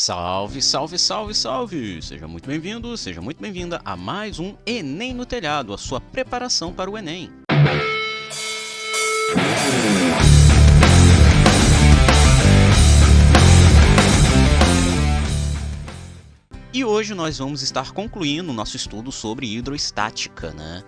Salve, salve, salve, salve! Seja muito bem-vindo, seja muito bem-vinda a mais um Enem no Telhado, a sua preparação para o Enem. E hoje nós vamos estar concluindo o nosso estudo sobre hidroestática, né?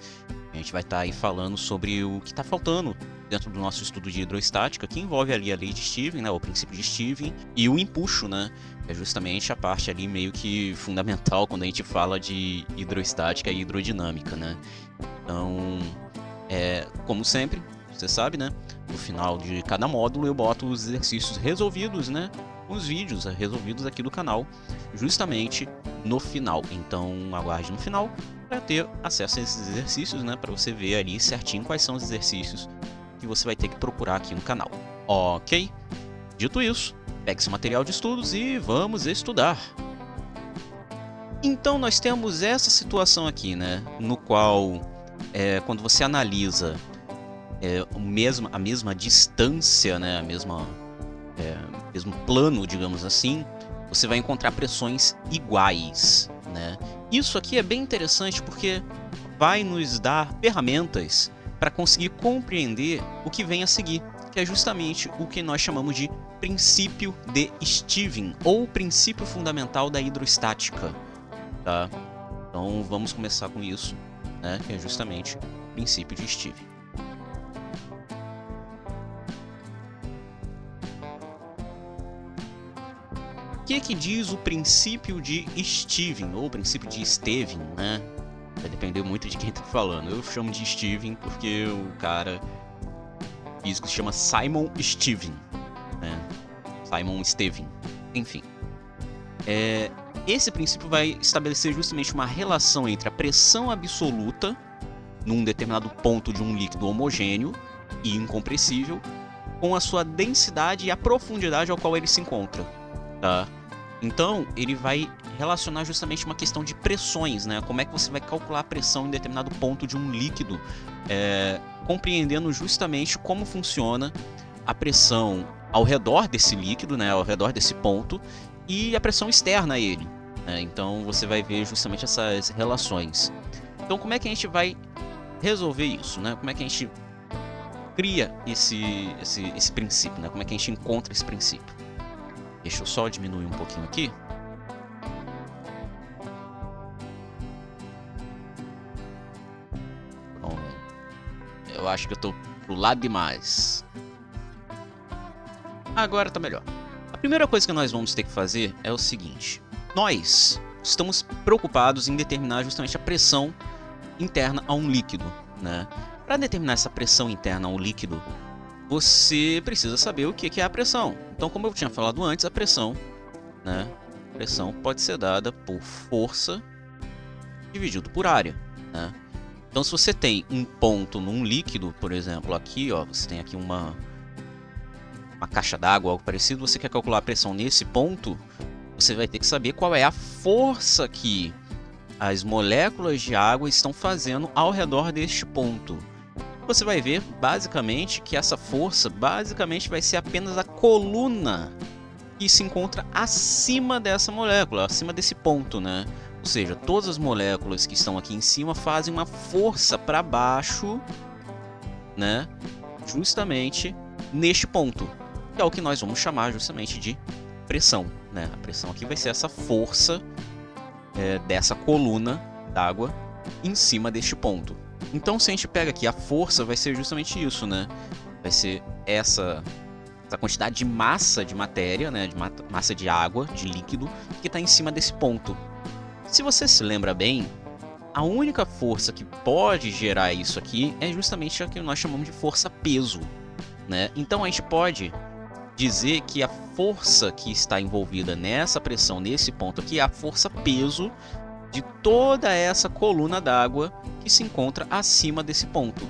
A gente vai estar aí falando sobre o que está faltando dentro do nosso estudo de hidroestática, que envolve ali a lei de Stevens, né, o princípio de Stevens, e o empuxo, né, que é justamente a parte ali meio que fundamental quando a gente fala de hidroestática e hidrodinâmica, né. Então, como sempre, você sabe, né, no final de cada módulo eu boto os exercícios resolvidos, né, com os vídeos resolvidos aqui do canal, justamente no final. Então, aguarde no final para ter acesso a esses exercícios, né, para você ver ali certinho quais são os exercícios que você vai ter que procurar aqui no canal. Ok? Dito isso, pegue esse material de estudos e vamos estudar. Então nós temos essa situação aqui, né, no qual quando você analisa a mesma distância, né, mesmo plano, digamos assim, você vai encontrar pressões iguais, né? Isso aqui é bem interessante porque vai nos dar ferramentas para conseguir compreender o que vem a seguir, que é justamente o que nós chamamos de princípio de Stevens, ou princípio fundamental da hidroestática, tá? Então vamos começar com isso, né, que é justamente o princípio de Stevens. O que diz o princípio de Stevens, ou princípio de Stevens, né? Vai depender muito de quem tá falando. Eu chamo de Stevens porque o cara físico se chama Simon Stevens, né? Simon Stevens, enfim. Esse princípio vai estabelecer justamente uma relação entre a pressão absoluta num determinado ponto de um líquido homogêneo e incompressível com a sua densidade e a profundidade ao qual ele se encontra, tá? Então, ele vai relacionar justamente uma questão de pressões, né? Como é que você vai calcular a pressão em determinado ponto de um líquido, compreendendo justamente como funciona a pressão ao redor desse líquido, né? Ao redor desse ponto, e a pressão externa a ele, né? Então, você vai ver justamente essas relações. Então, como é que a gente vai resolver isso, né? Como é que a gente cria esse princípio, né? Como é que a gente encontra esse princípio? Deixa eu só diminuir um pouquinho aqui. Bom, eu acho que eu tô pro lado demais. Agora tá melhor. A primeira coisa que nós vamos ter que fazer é o seguinte. Nós estamos preocupados em determinar justamente a pressão interna a um líquido, né? Para determinar essa pressão interna a um líquido, você precisa saber o que é a pressão. Então, como eu tinha falado antes, a pressão, né? A pressão pode ser dada por força dividido por área, né? Então, se você tem um ponto num líquido, por exemplo, aqui, ó, você tem aqui uma caixa d'água, algo parecido, você quer calcular a pressão nesse ponto, você vai ter que saber qual é a força que as moléculas de água estão fazendo ao redor deste ponto. Você vai ver, basicamente, que essa força, basicamente, vai ser apenas a coluna que se encontra acima dessa molécula, acima desse ponto, né? Ou seja, todas as moléculas que estão aqui em cima fazem uma força para baixo, né? Justamente neste ponto, que é o que nós vamos chamar justamente de pressão, né? A pressão aqui vai ser essa força dessa coluna d'água em cima deste ponto. Então, se a gente pega aqui a força, vai ser justamente isso, né? Vai ser essa quantidade de massa de matéria, né? De massa de água, de líquido, que está em cima desse ponto. Se você se lembra bem, a única força que pode gerar isso aqui é justamente a que nós chamamos de força-peso, né? Então, a gente pode dizer que a força que está envolvida nessa pressão, nesse ponto aqui, é a força-peso de toda essa coluna d'água que se encontra acima desse ponto.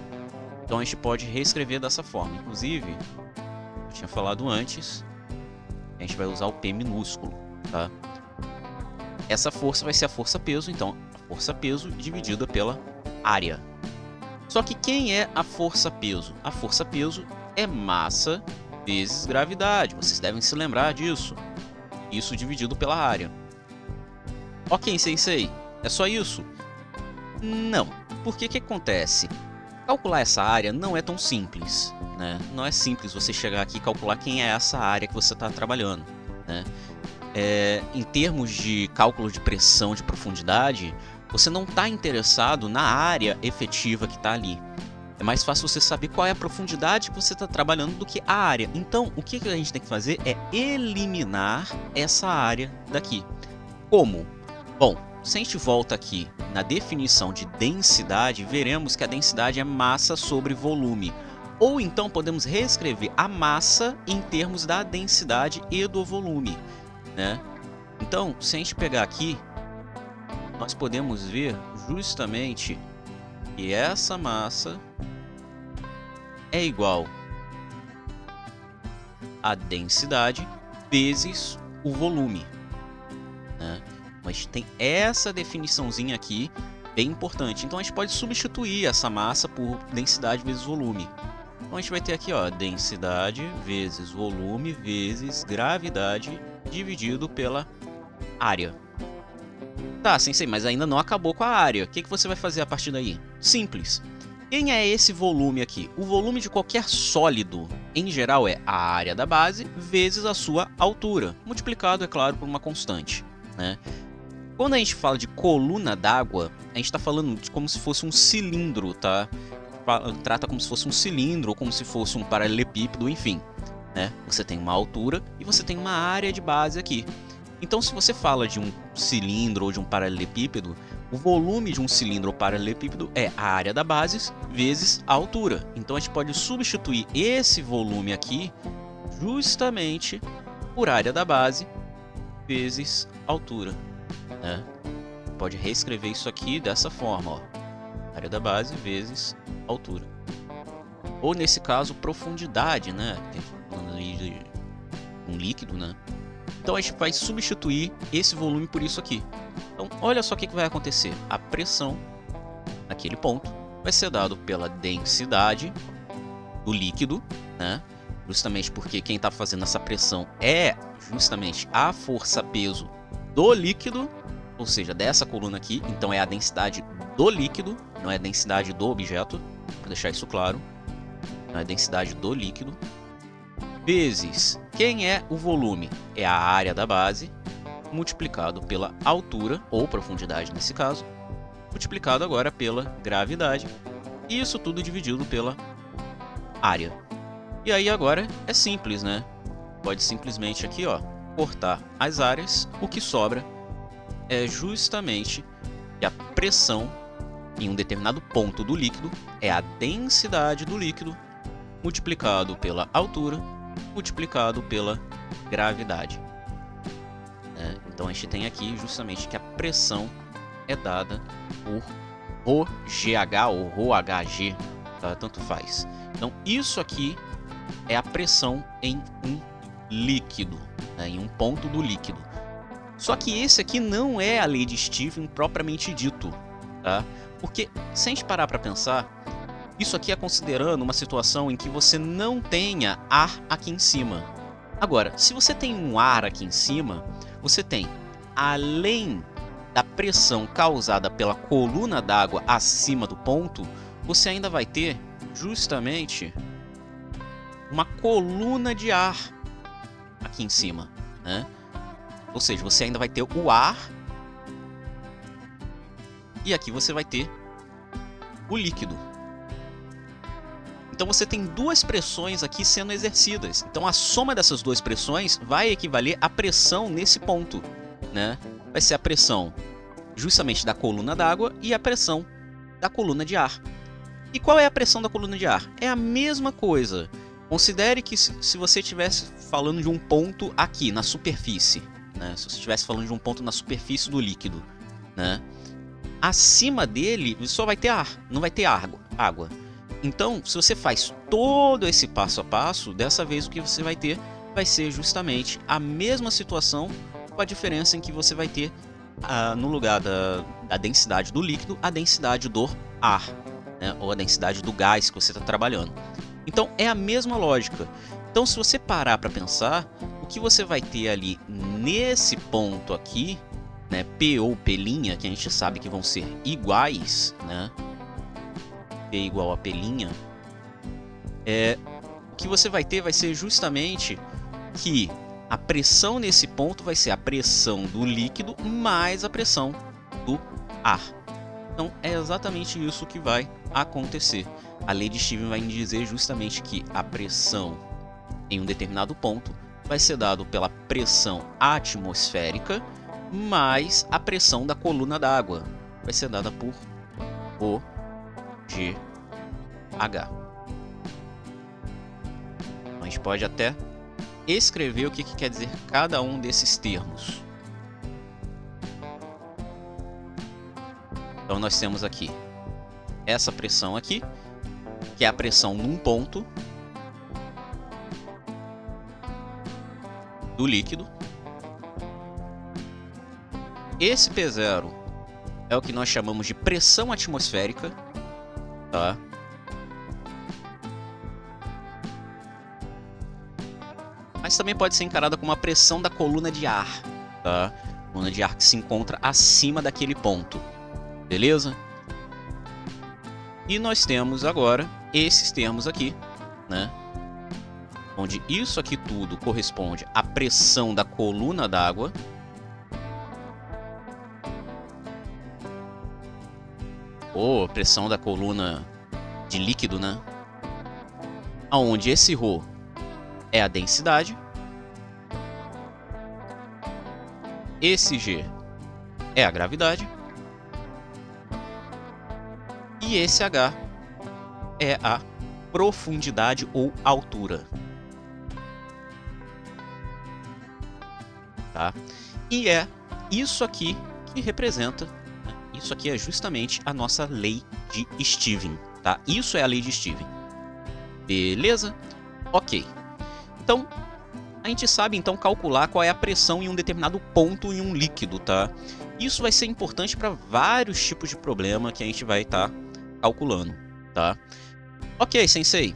Então a gente pode reescrever dessa forma. Inclusive, eu tinha falado antes, a gente vai usar o P minúsculo, tá? Essa força vai ser a força-peso, então a força-peso dividida pela área. Só que quem é a força-peso? A força-peso é massa vezes gravidade, vocês devem se lembrar disso. Isso dividido pela área. Ok, Sensei, é só isso? Não. Porque que acontece? Calcular essa área não é tão simples, né? Não é simples você chegar aqui e calcular quem é essa área que você está trabalhando, né? Em termos de cálculo de pressão de profundidade, você não está interessado na área efetiva que está ali. É mais fácil você saber qual é a profundidade que você está trabalhando do que a área. Então, o que a gente tem que fazer é eliminar essa área daqui. Como? Bom, se a gente volta aqui na definição de densidade, veremos que a densidade é massa sobre volume. Ou então podemos reescrever a massa em termos da densidade e do volume, né? Então, se a gente pegar aqui, nós podemos ver justamente que essa massa é igual a densidade vezes o volume, né? Mas tem essa definiçãozinha aqui, bem importante. Então a gente pode substituir essa massa por densidade vezes volume. Então a gente vai ter aqui, ó, densidade vezes volume vezes gravidade dividido pela área. Tá, Sensei, mas ainda não acabou com a área. O que você vai fazer a partir daí? Simples. Quem é esse volume aqui? O volume de qualquer sólido, em geral, é a área da base vezes a sua altura, multiplicado, é claro, por uma constante, né? Quando a gente fala de coluna d'água, a gente está falando de como se fosse um cilindro, tá? Trata como se fosse um cilindro ou como se fosse um paralelepípedo, enfim, né? Você tem uma altura e você tem uma área de base aqui. Então, se você fala de um cilindro ou de um paralelepípedo, o volume de um cilindro ou paralelepípedo é a área da base vezes a altura. Então, a gente pode substituir esse volume aqui justamente por área da base vezes altura, né? Pode reescrever isso aqui dessa forma, ó. Área da base vezes altura. Ou nesse caso, profundidade, né? Que a gente tá falando ali de um líquido, né? Então a gente vai substituir esse volume por isso aqui. Então olha só o que vai acontecer. A pressão naquele ponto vai ser dado pela densidade do líquido, né? Justamente porque quem está fazendo essa pressão é justamente a força-peso do líquido, ou seja, dessa coluna aqui. Então é a densidade do líquido, não é a densidade do objeto, para deixar isso claro. Não é a densidade do líquido. Vezes quem é o volume? É a área da base, multiplicado pela altura, ou profundidade nesse caso, multiplicado agora pela gravidade, e isso tudo dividido pela área. E aí agora é simples, né? Pode simplesmente aqui, ó, cortar as áreas, o que sobra é justamente que a pressão em um determinado ponto do líquido é a densidade do líquido multiplicado pela altura multiplicado pela gravidade. Então a gente tem aqui justamente que a pressão é dada por ρgh ou ρhg, tá? Tanto faz. Então isso aqui é a pressão em um líquido, né? Em um ponto do líquido. Só que esse aqui não é a lei de Stephen propriamente dito, tá? Porque se a gente parar para pensar, isso aqui é considerando uma situação em que você não tenha ar aqui em cima. Agora, se você tem um ar aqui em cima, você tem, além da pressão causada pela coluna d'água acima do ponto, você ainda vai ter justamente uma coluna de ar aqui em cima, né? Ou seja, você ainda vai ter o ar e aqui você vai ter o líquido. Então você tem duas pressões aqui sendo exercidas. Então a soma dessas duas pressões vai equivaler à pressão nesse ponto, né? Vai ser a pressão justamente da coluna d'água e a pressão da coluna de ar. E qual é a pressão da coluna de ar? É a mesma coisa. Considere que se você estivesse falando de um ponto aqui na superfície, né? Se você estivesse falando de um ponto na superfície do líquido, né? Acima dele só vai ter ar, não vai ter água. Então, se você faz todo esse passo a passo, dessa vez o que você vai ter vai ser justamente a mesma situação, com a diferença em que você vai ter, no lugar da densidade do líquido, a densidade do ar, né? Ou a densidade do gás que você está trabalhando. Então, é a mesma lógica. Então, se você parar para pensar, o que você vai ter ali nesse ponto aqui, né, P ou P', que a gente sabe que vão ser iguais, né? P igual a P', o que você vai ter vai ser justamente que a pressão nesse ponto vai ser a pressão do líquido mais a pressão do ar. Então é exatamente isso que vai acontecer. A lei de Stevens vai dizer justamente que a pressão em um determinado ponto vai ser dado pela pressão atmosférica mais a pressão da coluna d'água. Vai ser dada por OGH. A gente pode até escrever o que quer dizer cada um desses termos. Então nós temos aqui essa pressão aqui, que é a pressão num ponto do líquido. Esse P0 é o que nós chamamos de pressão atmosférica, tá? Mas também pode ser encarada como a pressão da coluna de ar, tá? Coluna de ar que se encontra acima daquele ponto, beleza? E nós temos agora esses termos aqui, né? Onde isso aqui tudo corresponde à pressão da coluna d'água. Ou pressão da coluna de líquido, né? Onde esse ρ é a densidade. Esse G é a gravidade. E esse H é a profundidade ou altura. Tá? E é isso aqui que representa, né? Isso aqui é justamente a nossa lei de Stevens, tá? Isso é a lei de Stevens. Beleza? Ok. Então, a gente sabe então calcular qual é a pressão em um determinado ponto em um líquido, tá? Isso vai ser importante para vários tipos de problema que a gente vai estar calculando, tá? Ok, sensei,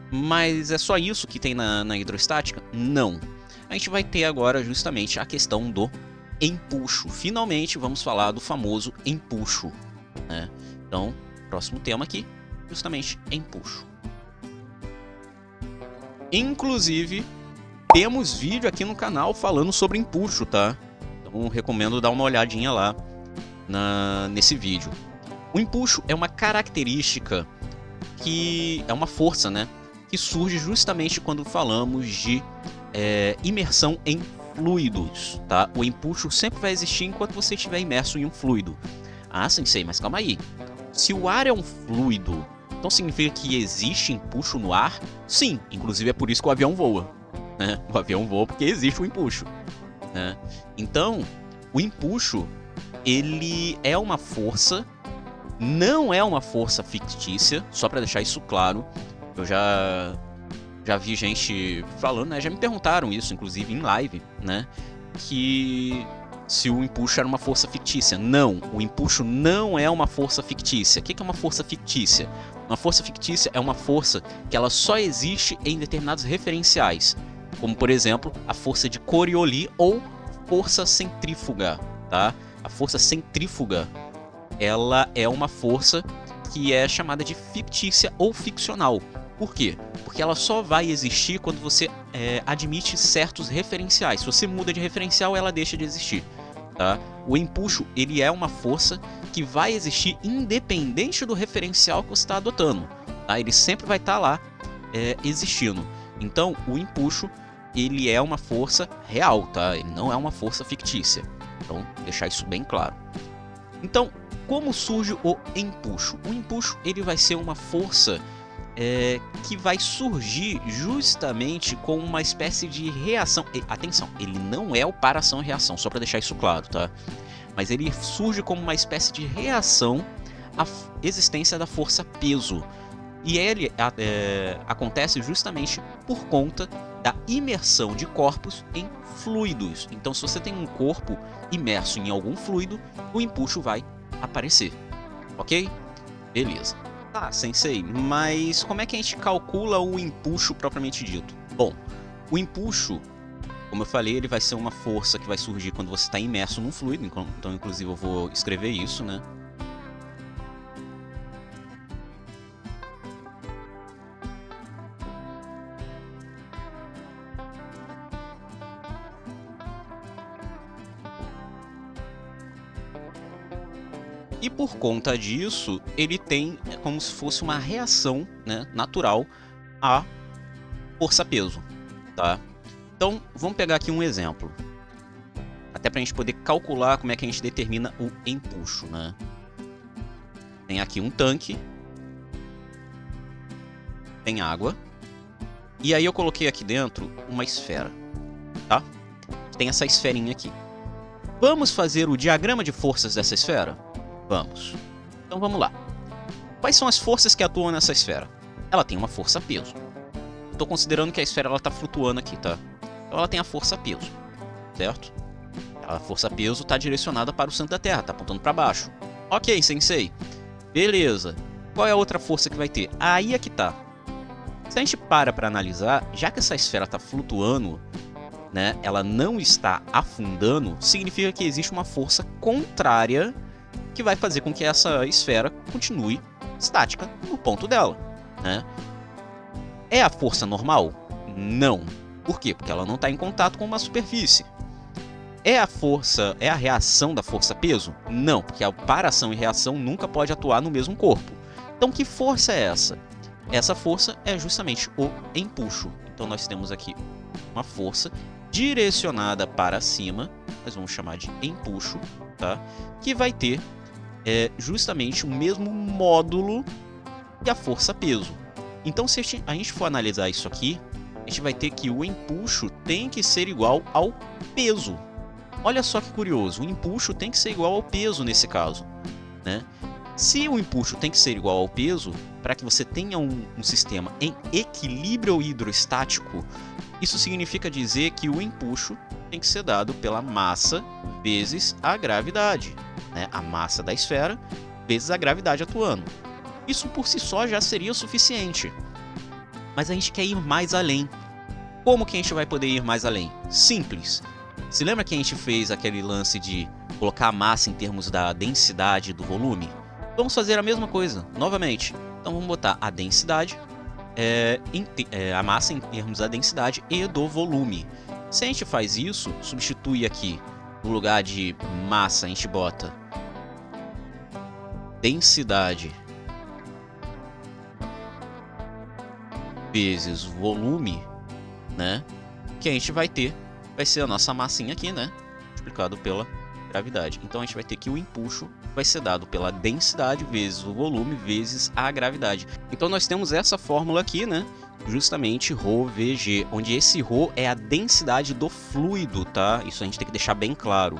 mas é só isso que tem na hidrostática? Não. A gente vai ter agora justamente a questão do empuxo. Finalmente vamos falar do famoso empuxo, né? Então, próximo tema aqui, justamente empuxo. Inclusive, temos vídeo aqui no canal falando sobre empuxo, tá? Então, recomendo dar uma olhadinha lá nesse vídeo. O empuxo é uma característica que é uma força, né? Que surge justamente quando falamos de imersão em fluidos, tá? O empuxo sempre vai existir enquanto você estiver imerso em um fluido. Ah, sensei, mas calma aí. Se o ar é um fluido, então significa que existe empuxo no ar? Sim, inclusive é por isso que o avião voa, né? O avião voa porque existe o empuxo, né? Então, o empuxo, ele é uma força, não é uma força fictícia, só para deixar isso claro. Eu já vi gente falando, né? Já me perguntaram isso, inclusive em live, né? Que se o empuxo era uma força fictícia. Não, o empuxo não é uma força fictícia. O que é uma força fictícia? Uma força fictícia é uma força que ela só existe em determinados referenciais, como por exemplo a força de Coriolis ou força centrífuga, tá? A força centrífuga, ela é uma força que é chamada de fictícia ou ficcional. Por quê? Porque ela só vai existir quando você admite certos referenciais. Se você muda de referencial, ela deixa de existir, tá? O empuxo, ele é uma força que vai existir independente do referencial que você está adotando, tá? Ele sempre vai estar lá existindo. Então, o empuxo, ele é uma força real, tá? Ele não é uma força fictícia. Então, deixar isso bem claro. Então, como surge o empuxo? O empuxo, ele vai ser uma força que vai surgir justamente com uma espécie de reação. Atenção, ele não é o para-ação e reação, só para deixar isso claro, tá? Mas ele surge como uma espécie de reação à existência da força peso. E ele acontece justamente por conta da imersão de corpos em fluidos. Então, se você tem um corpo imerso em algum fluido, o empuxo vai aparecer, ok? Beleza. Tá, sensei, mas como é que a gente calcula o empuxo propriamente dito? Bom, o empuxo, Como eu falei, ele vai ser uma força que vai surgir quando você está imerso num fluido, então inclusive eu vou escrever isso, né? E por conta disso, ele tem como se fosse uma reação, né, natural à força-peso, tá? Então, vamos pegar aqui um exemplo. Até para a gente poder calcular como é que a gente determina o empuxo, né? Tem aqui um tanque. Tem água. E aí eu coloquei aqui dentro uma esfera, tá? Tem essa esferinha aqui. Vamos fazer o diagrama de forças dessa esfera? Vamos. Então vamos lá. Quais são as forças que atuam nessa esfera? Ela tem uma força-peso. Estou considerando que a esfera está flutuando aqui, tá? Então ela tem a força-peso, certo? A força-peso está direcionada para o centro da Terra, está apontando para baixo. Ok, sensei. Beleza. Qual é a outra força que vai ter? Aí é que tá. Se a gente para analisar, já que essa esfera está flutuando, né, ela não está afundando, significa que existe uma força contrária que vai fazer com que essa esfera continue estática no ponto dela, né? É a força normal? Não. Por quê? Porque ela não está em contato com uma superfície. É a reação da força-peso? Não, porque a paração e reação nunca pode atuar no mesmo corpo. Então, que força é essa? Essa força é justamente o empuxo. Então, nós temos aqui uma força direcionada para cima, nós vamos chamar de empuxo, tá? Que vai ter justamente o mesmo módulo que a força-peso. Então, se a gente for analisar isso aqui, a gente vai ter que o empuxo tem que ser igual ao peso. Olha só que curioso, o empuxo tem que ser igual ao peso nesse caso, né? Se o empuxo tem que ser igual ao peso, para que você tenha um sistema em equilíbrio hidrostático, isso significa dizer que o empuxo tem que ser dado pela massa vezes a gravidade, né? A massa da esfera vezes a gravidade atuando. Isso por si só já seria o suficiente. Mas a gente quer ir mais além. Como que a gente vai poder ir mais além? Simples. Se lembra que a gente fez aquele lance de colocar a massa em termos da densidade do volume? Vamos fazer a mesma coisa, novamente. Então vamos botar a densidade, a massa em termos da densidade e do volume. Se a gente faz isso, substitui aqui, no lugar de massa, a gente bota densidade vezes volume, né? Que a gente vai ter, vai ser a nossa massinha aqui, né? Multiplicado pela gravidade. Então a gente vai ter que o empuxo vai ser dado pela densidade vezes o volume vezes a gravidade. Então nós temos essa fórmula aqui, né? Justamente ρVg, onde esse ρ é a densidade do fluido, tá? Isso a gente tem que deixar bem claro.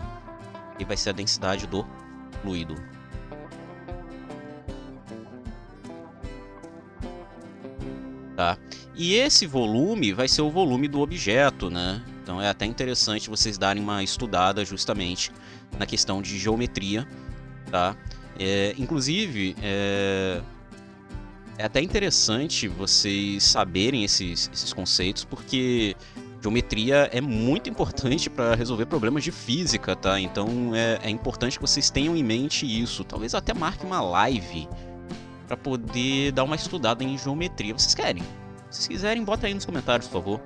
E vai ser a densidade do fluido. Tá? E esse volume vai ser o volume do objeto, né? Então é até interessante vocês darem uma estudada justamente na questão de geometria, tá? Inclusive, é até interessante vocês saberem esses conceitos, porque geometria é muito importante para resolver problemas de física, tá? Então é importante que vocês tenham em mente isso. Talvez eu até marque uma live para poder dar uma estudada em geometria. Vocês querem? Se vocês quiserem, bota aí nos comentários, por favor.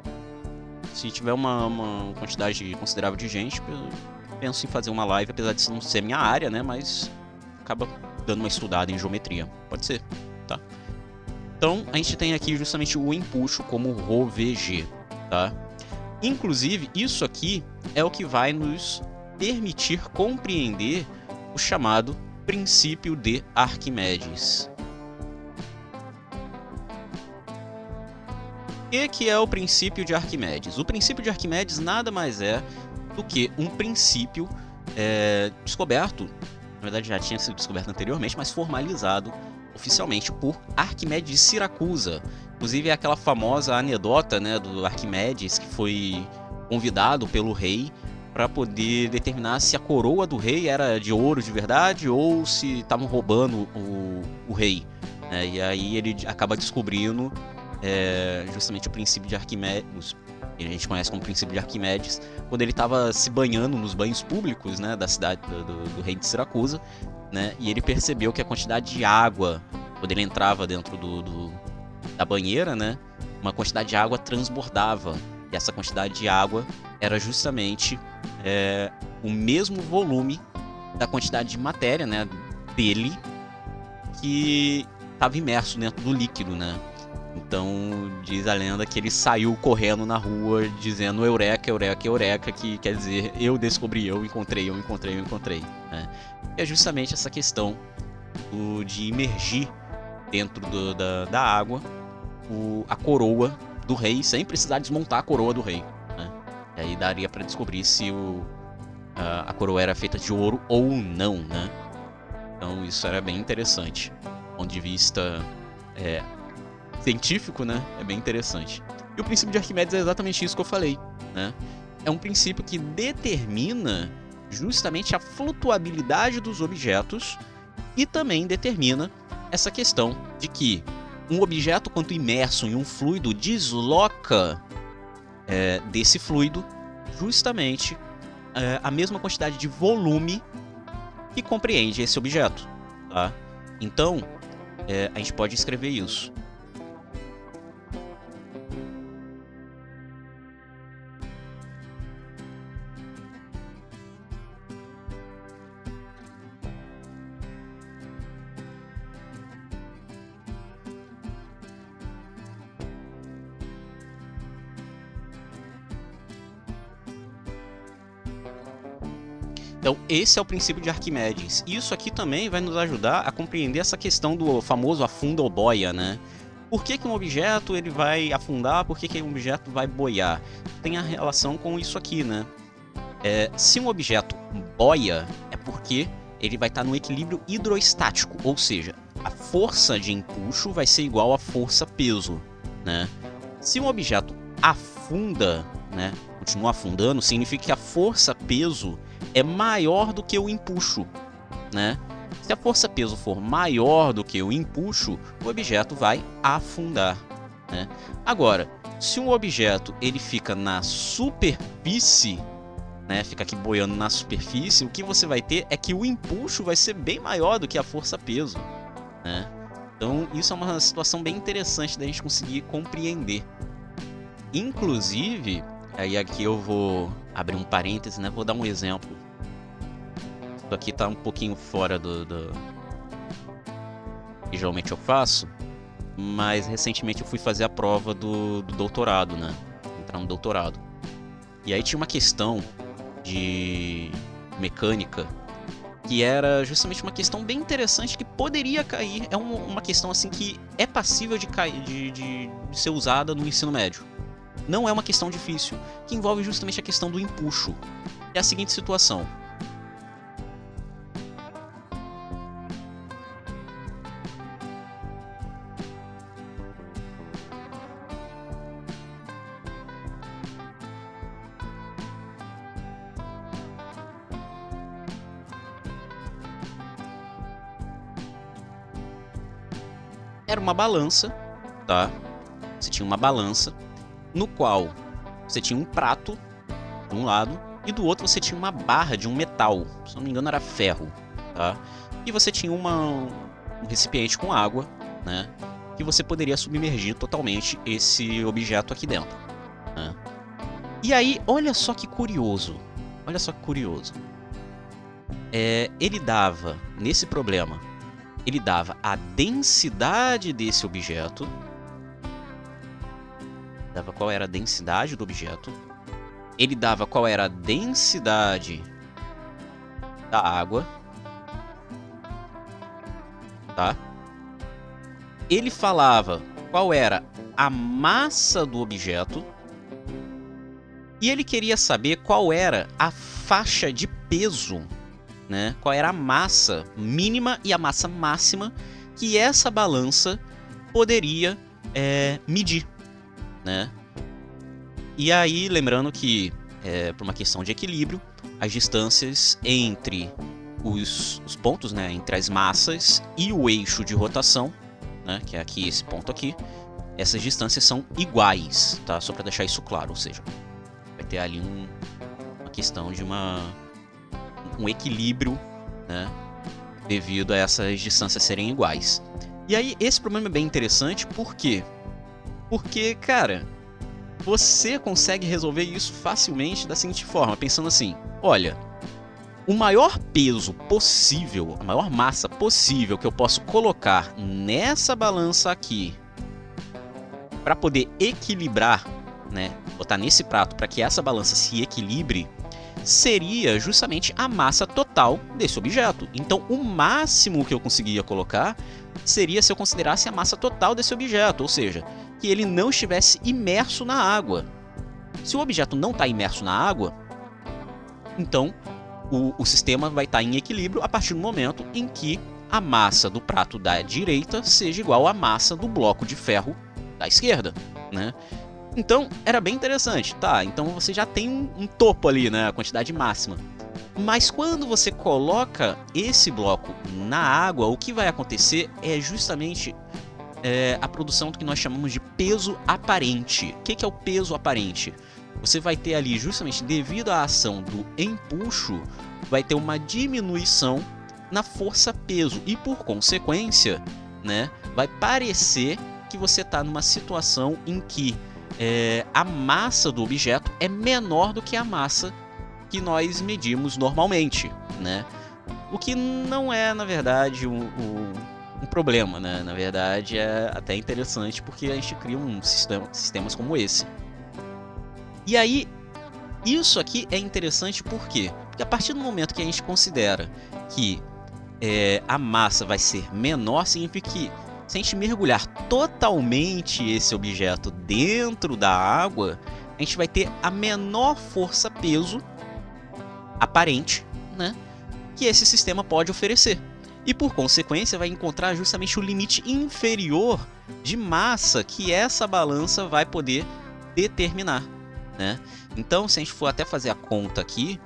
Se tiver uma quantidade considerável de gente, eu penso em fazer uma live, apesar de não ser minha área, né? Mas acaba dando uma estudada em geometria. Pode ser, tá? Então, a gente tem aqui justamente o empuxo como ρVg, tá? Inclusive, isso aqui é o que vai nos permitir compreender o chamado princípio de Arquimedes. O que é o princípio de Arquimedes? O princípio de Arquimedes nada mais é do que um princípio descoberto, na verdade já tinha sido descoberto anteriormente, mas formalizado oficialmente por Arquimedes de Siracusa. Inclusive é aquela famosa anedota, né, do Arquimedes que foi convidado pelo rei para poder determinar se a coroa do rei era de ouro de verdade ou se estavam roubando o rei, né? E aí ele acaba descobrindo justamente o princípio de Arquimedes, que a gente conhece como princípio de Arquimedes, quando ele estava se banhando nos banhos públicos, né, da cidade do rei de Siracusa, né, e ele percebeu que a quantidade de água, quando ele entrava dentro da banheira, né, uma quantidade de água transbordava, e essa quantidade de água era justamente o mesmo volume da quantidade de matéria, né, dele, que estava imerso dentro do líquido, né. Então diz a lenda que ele saiu correndo na rua dizendo eureka, eureka, eureka, que quer dizer eu descobri, eu encontrei, né. E é justamente essa questão de imergir dentro da água a coroa do rei, sem precisar desmontar a coroa do rei, né. E aí daria para descobrir se a coroa era feita de ouro ou não, né. Então isso era bem interessante. Do ponto de vista científico, né, é bem interessante. E o princípio de Arquimedes é exatamente isso que eu falei, né. É um princípio que determina justamente a flutuabilidade dos objetos e também determina essa questão de que um objeto, quando imerso em um fluido, desloca desse fluido justamente a mesma quantidade de volume que compreende esse objeto, tá? Então, a gente pode escrever isso. Então, esse é o princípio de Arquimedes. Isso aqui também vai nos ajudar a compreender essa questão do famoso afunda ou boia, né? Por que um objeto ele vai afundar, por que um objeto vai boiar? Tem a relação com isso aqui, né? Se um objeto boia, é porque ele vai estar no equilíbrio hidroestático, ou seja, a força de empuxo vai ser igual à força-peso, né? Se um objeto afunda, né, continua afundando, significa que a força-peso é maior do que o empuxo, né? Se a força-peso for maior do que o empuxo, o objeto vai afundar, né? Agora, se um objeto ele fica na superfície, né, fica aqui boiando na superfície, o que você vai ter é que o empuxo vai ser bem maior do que a força-peso, né? Então, isso é uma situação bem interessante da gente conseguir compreender. Inclusive, aí aqui eu vou abrir um parêntese, né? Vou dar um exemplo. Isso aqui tá um pouquinho fora do que geralmente eu faço, mas recentemente eu fui fazer a prova do doutorado, né? Entrar no doutorado. E aí tinha uma questão de mecânica que era justamente uma questão bem interessante que poderia cair. É uma questão assim que é passível de cair, de ser usada no ensino médio. Não é uma questão difícil, que envolve justamente a questão do empuxo. É a seguinte situação. Era uma balança, tá? Você tinha uma balança no qual você tinha um prato de um lado e do outro você tinha uma barra de um metal, se não me engano era ferro, tá? E você tinha um recipiente com água, né? Que você poderia submergir totalmente esse objeto aqui dentro, né? E aí, olha só que curioso, ele dava, nesse problema, ele dava a densidade desse objeto, dava qual era a densidade do objeto, ele dava qual era a densidade da água, tá? Ele falava qual era a massa do objeto e ele queria saber qual era a faixa de peso, né? Qual era a massa mínima e a massa máxima que essa balança poderia medir, né? E aí, lembrando que, por uma questão de equilíbrio, as distâncias entre os pontos, né, entre as massas e o eixo de rotação, né, que é aqui esse ponto aqui, essas distâncias são iguais, tá? Só para deixar isso claro, ou seja, vai ter ali uma questão de um equilíbrio, né? Devido a essas distâncias serem iguais. E aí, esse problema é bem interessante, por quê? Porque, cara, você consegue resolver isso facilmente da seguinte forma, pensando assim, olha, o maior peso possível, a maior massa possível que eu posso colocar nessa balança aqui para poder equilibrar, né, botar nesse prato para que essa balança se equilibre, seria justamente a massa total desse objeto. Então, o máximo que eu conseguia colocar seria se eu considerasse a massa total desse objeto, ou seja, que ele não estivesse imerso na água. Se o objeto não está imerso na água, então o sistema vai estar em equilíbrio a partir do momento em que a massa do prato da direita seja igual à massa do bloco de ferro da esquerda, né? Então, era bem interessante, tá? Então você já tem um topo ali, né? A quantidade máxima. Mas quando você coloca esse bloco na água, o que vai acontecer é justamente a produção do que nós chamamos de peso aparente. O que é o peso aparente? Você vai ter ali, justamente devido à ação do empuxo, vai ter uma diminuição na força-peso e, por consequência, né, vai parecer que você está numa situação em que a massa do objeto é menor do que a massa que nós medimos normalmente, né? O que não é, na verdade, um problema, né? Na verdade, é até interessante porque a gente cria sistemas como esse. E aí, isso aqui é interessante por quê? Porque a partir do momento que a gente considera que a massa vai ser menor, significa que se a gente mergulhar totalmente esse objeto dentro da água, a gente vai ter a menor força-peso aparente, né, que esse sistema pode oferecer. E por consequência vai encontrar justamente o limite inferior de massa que essa balança vai poder determinar, né? Então, se a gente for até fazer a conta aqui,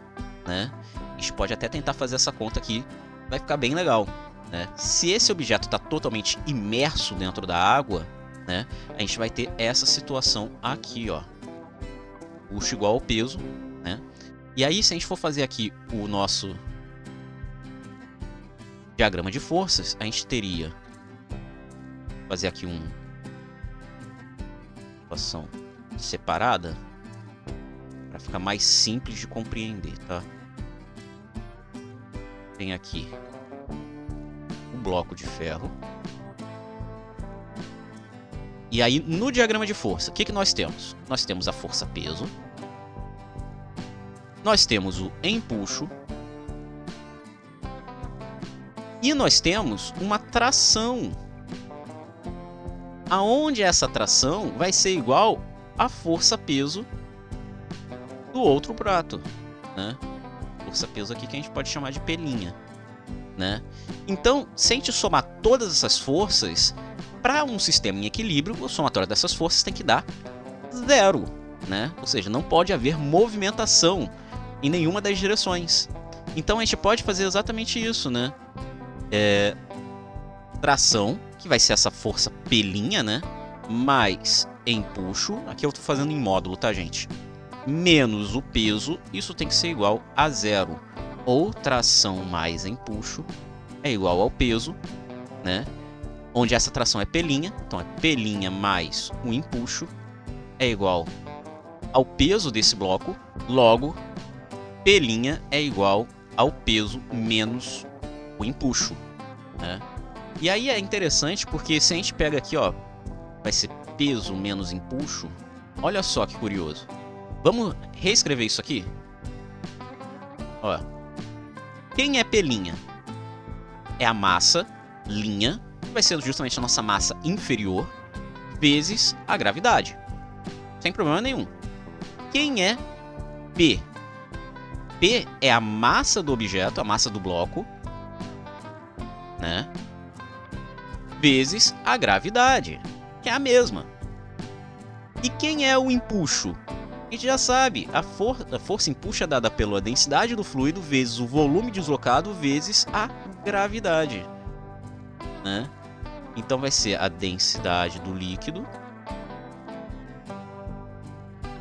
né, a gente pode até tentar fazer essa conta aqui, vai ficar bem legal, né? Se esse objeto está totalmente imerso dentro da água, né, a gente vai ter essa situação aqui, ó, puxo igual ao peso, né? E aí, se a gente for fazer aqui o nosso diagrama de forças, a gente teria fazer aqui uma situação separada para ficar mais simples de compreender, tá? Tem aqui um bloco de ferro. E aí, no diagrama de força, o que nós temos? Nós temos a força-peso. Nós temos o empuxo. E nós temos uma tração. Aonde essa tração vai ser igual à força-peso do outro prato, né? Força-peso aqui que a gente pode chamar de pelinha, né? Então, se a gente somar todas essas forças, para um sistema em equilíbrio, o somatório dessas forças tem que dar 0, né? Ou seja, não pode haver movimentação em nenhuma das direções. Então a gente pode fazer exatamente isso, né? Tração, que vai ser essa força pelinha, né? Mais empuxo, aqui eu estou fazendo em módulo, tá, gente? Menos o peso, isso tem que ser igual a 0. Ou tração mais empuxo é igual ao peso, né? Onde essa tração é pelinha, então é pelinha mais o empuxo é igual ao peso desse bloco, logo pelinha é igual ao peso menos o empuxo, né? E aí é interessante porque se a gente pega aqui, ó, vai ser peso menos empuxo. Olha só que curioso. Vamos reescrever isso aqui? Ó, quem é pelinha? É a massa, linha, que vai ser justamente a nossa massa inferior, vezes a gravidade. Sem problema nenhum. Quem é P? P é a massa do objeto, a massa do bloco, né? Vezes a gravidade, que é a mesma. E quem é o empuxo? A gente já sabe, a força empuxo é dada pela densidade do fluido vezes o volume deslocado vezes a gravidade, né? Então vai ser a densidade do líquido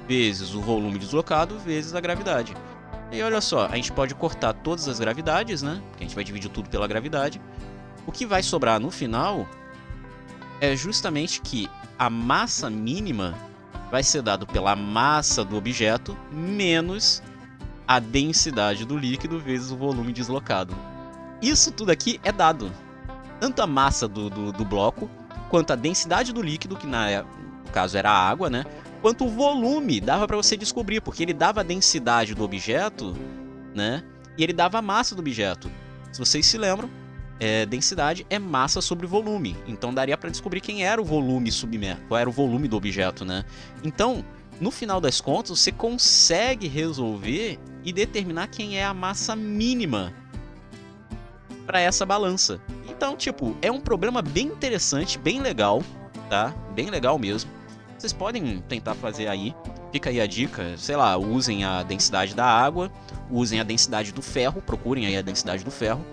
vezes o volume deslocado vezes a gravidade. E olha só, a gente pode cortar todas as gravidades, né? Porque a gente vai dividir tudo pela gravidade. O que vai sobrar no final é justamente que a massa mínima vai ser dado pela massa do objeto menos a densidade do líquido vezes o volume deslocado. Isso tudo aqui é dado. Tanto a massa do bloco, quanto a densidade do líquido, que no caso era a água, né? Quanto o volume dava para você descobrir, porque ele dava a densidade do objeto, né? E ele dava a massa do objeto. Se vocês se lembram, densidade é massa sobre volume. Então daria para descobrir quem era o volume submerso, qual era o volume do objeto, né? Então, no final das contas, você consegue resolver e determinar quem é a massa mínima para essa balança. Então, tipo, é um problema bem interessante, bem legal, tá? Bem legal mesmo. Vocês podem tentar fazer aí. Fica aí a dica, sei lá, usem a densidade da água, usem a densidade do ferro, procurem aí a densidade do ferro.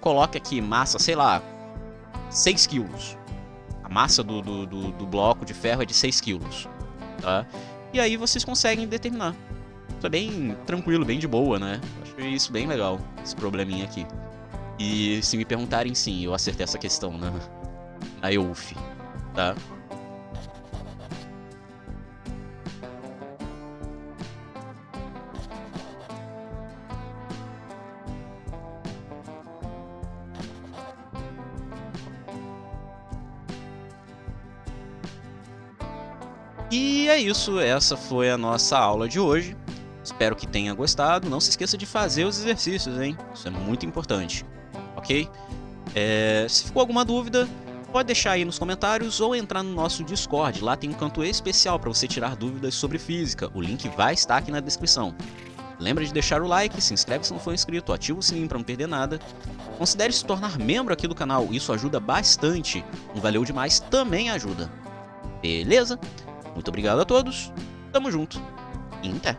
Coloque aqui massa, sei lá, 6 quilos. A massa do bloco de ferro é de 6 quilos, tá? E aí vocês conseguem determinar. Isso é bem tranquilo, bem de boa, né? Acho isso bem legal, esse probleminha aqui. E se me perguntarem, sim, eu acertei essa questão na EUF, tá? E é isso, essa foi a nossa aula de hoje. Espero que tenha gostado. Não se esqueça de fazer os exercícios, hein? Isso é muito importante, ok? Se ficou alguma dúvida, pode deixar aí nos comentários ou entrar no nosso Discord. Lá tem um canto especial para você tirar dúvidas sobre física. O link vai estar aqui na descrição. Lembra de deixar o like, se inscreve se não for inscrito, ativa o sininho para não perder nada. Considere se tornar membro aqui do canal, isso ajuda bastante. Um valeu demais também ajuda. Beleza? Muito obrigado a todos, tamo junto e até!